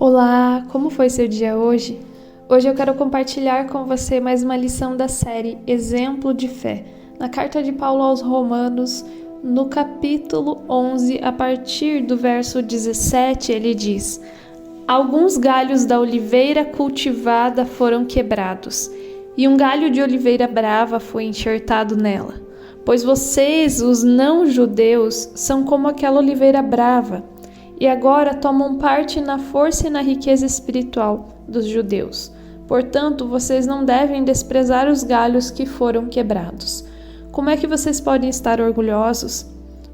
Olá, como foi seu dia hoje? Hoje eu quero compartilhar com você mais uma lição da série Exemplo de Fé, na carta de Paulo aos Romanos, no capítulo 11, a partir do verso 17, ele diz: Alguns galhos da oliveira cultivada foram quebrados, e um galho de oliveira brava foi enxertado nela. Pois vocês, os não-judeus, são como aquela oliveira brava, e agora tomam parte na força e na riqueza espiritual dos judeus. Portanto, vocês não devem desprezar os galhos que foram quebrados. Como é que vocês podem estar orgulhosos?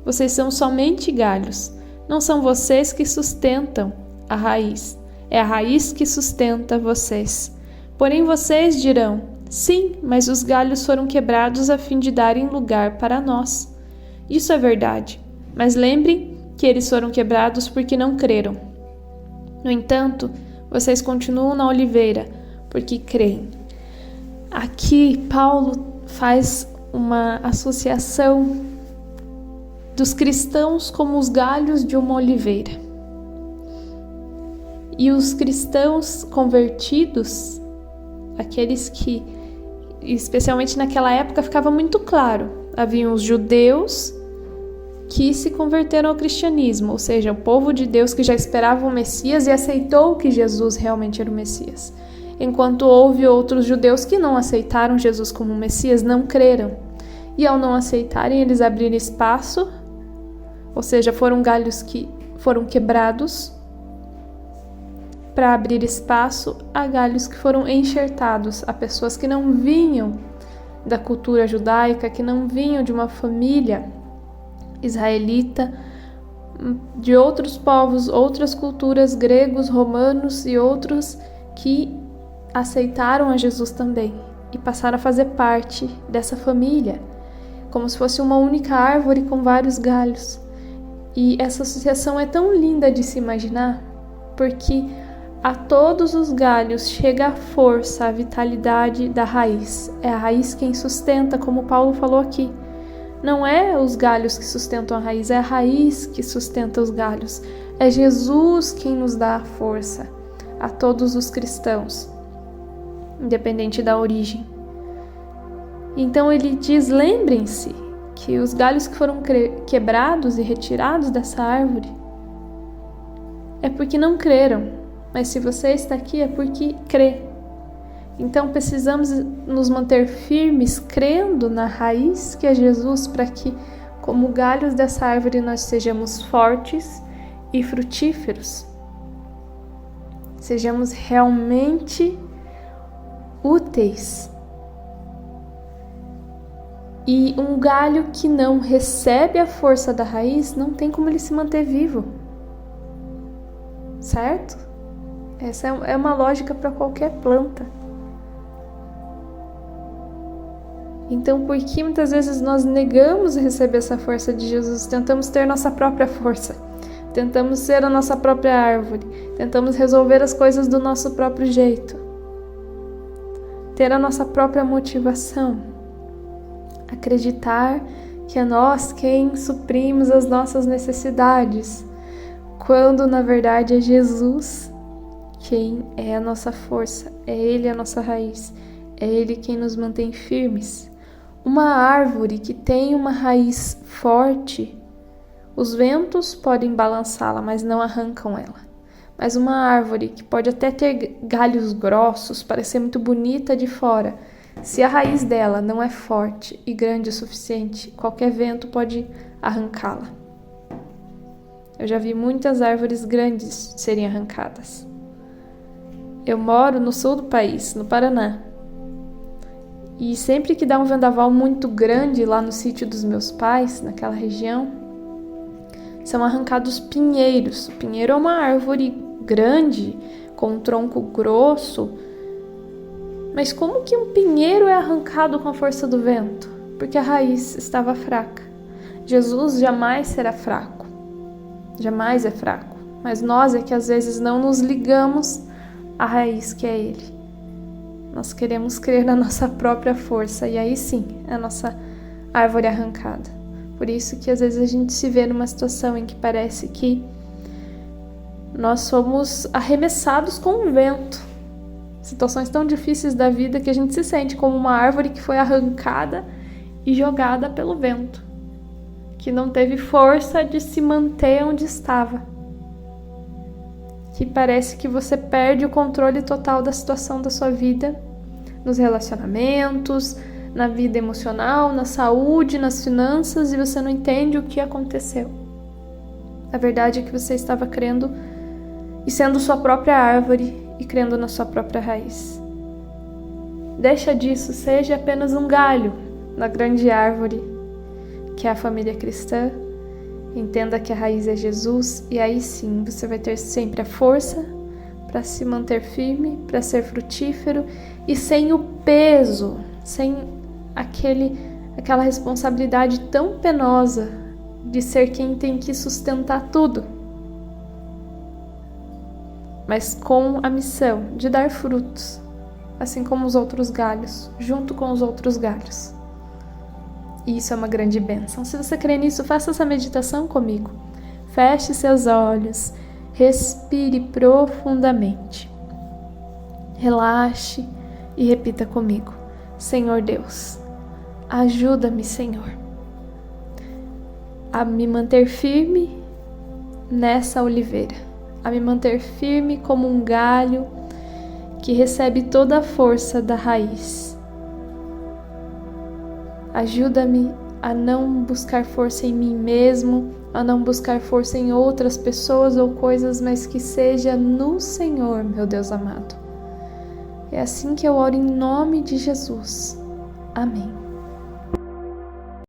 Vocês são somente galhos. Não são vocês que sustentam a raiz. É a raiz que sustenta vocês. Porém, vocês dirão: sim, mas os galhos foram quebrados a fim de darem lugar para nós. Isso é verdade. Mas lembrem que eles foram quebrados porque não creram. No entanto, vocês continuam na oliveira porque creem. Aqui, Paulo faz uma associação dos cristãos como os galhos de uma oliveira. E os cristãos convertidos, aqueles que, especialmente naquela época, ficava muito claro, haviam os judeus que se converteram ao cristianismo, ou seja, o povo de Deus que já esperava o Messias e aceitou que Jesus realmente era o Messias. Enquanto houve outros judeus que não aceitaram Jesus como Messias, não creram. E ao não aceitarem, eles abriram espaço, ou seja, foram galhos que foram quebrados para abrir espaço a galhos que foram enxertados, a pessoas que não vinham da cultura judaica, que não vinham de uma família israelita, de outros povos, outras culturas, gregos, romanos e outros que aceitaram a Jesus também e passaram a fazer parte dessa família, como se fosse uma única árvore com vários galhos. E essa associação é tão linda de se imaginar, porque a todos os galhos chega a força, a vitalidade da raiz. É a raiz quem sustenta, como Paulo falou aqui. Não é os galhos que sustentam a raiz, é a raiz que sustenta os galhos. É Jesus quem nos dá a força, a todos os cristãos, independente da origem. Então ele diz: lembrem-se que os galhos que foram quebrados e retirados dessa árvore é porque não creram, mas se você está aqui é porque crê. Então precisamos nos manter firmes, crendo na raiz que é Jesus, para que, como galhos dessa árvore, nós sejamos fortes e frutíferos. Sejamos realmente úteis. E um galho que não recebe a força da raiz, não tem como ele se manter vivo. Certo? Essa é uma lógica para qualquer planta. Então, por que muitas vezes nós negamos receber essa força de Jesus? Tentamos ter nossa própria força, tentamos ser a nossa própria árvore, tentamos resolver as coisas do nosso próprio jeito, ter a nossa própria motivação, acreditar que é nós quem suprimos as nossas necessidades, quando na verdade é Jesus quem é a nossa força, é Ele a nossa raiz, é Ele quem nos mantém firmes. Uma árvore que tem uma raiz forte, os ventos podem balançá-la, mas não arrancam ela. Mas uma árvore que pode até ter galhos grossos, parecer muito bonita de fora, se a raiz dela não é forte e grande o suficiente, qualquer vento pode arrancá-la. Eu já vi muitas árvores grandes serem arrancadas. Eu moro no sul do país, no Paraná. E sempre que dá um vendaval muito grande lá no sítio dos meus pais, naquela região, são arrancados pinheiros. O pinheiro é uma árvore grande, com um tronco grosso. Mas como que um pinheiro é arrancado com a força do vento? Porque a raiz estava fraca. Jesus jamais será fraco. Jamais é fraco. Mas nós é que às vezes não nos ligamos à raiz que é Ele. Nós queremos crer na nossa própria força e aí sim, é a nossa árvore arrancada. Por isso que às vezes a gente se vê numa situação em que parece que nós somos arremessados com o vento. Situações tão difíceis da vida que a gente se sente como uma árvore que foi arrancada e jogada pelo vento, que não teve força de se manter onde estava, que parece que você perde o controle total da situação da sua vida, nos relacionamentos, na vida emocional, na saúde, nas finanças, e você não entende o que aconteceu. A verdade é que você estava crendo e sendo sua própria árvore e crendo na sua própria raiz. Deixa disso, seja apenas um galho na grande árvore que é a família cristã. Entenda que a raiz é Jesus, e aí sim você vai ter sempre a força para se manter firme, para ser frutífero e sem o peso, sem aquela responsabilidade tão penosa de ser quem tem que sustentar tudo, mas com a missão de dar frutos, assim como os outros galhos, junto com os outros galhos. E isso é uma grande bênção. Se você crê nisso, faça essa meditação comigo. Feche seus olhos, respire profundamente, relaxe e repita comigo: Senhor Deus, ajuda-me, Senhor, a me manter firme nessa oliveira, a me manter firme como um galho que recebe toda a força da raiz. Ajuda-me a não buscar força em mim mesmo, a não buscar força em outras pessoas ou coisas, mas que seja no Senhor, meu Deus amado. É assim que eu oro em nome de Jesus. Amém.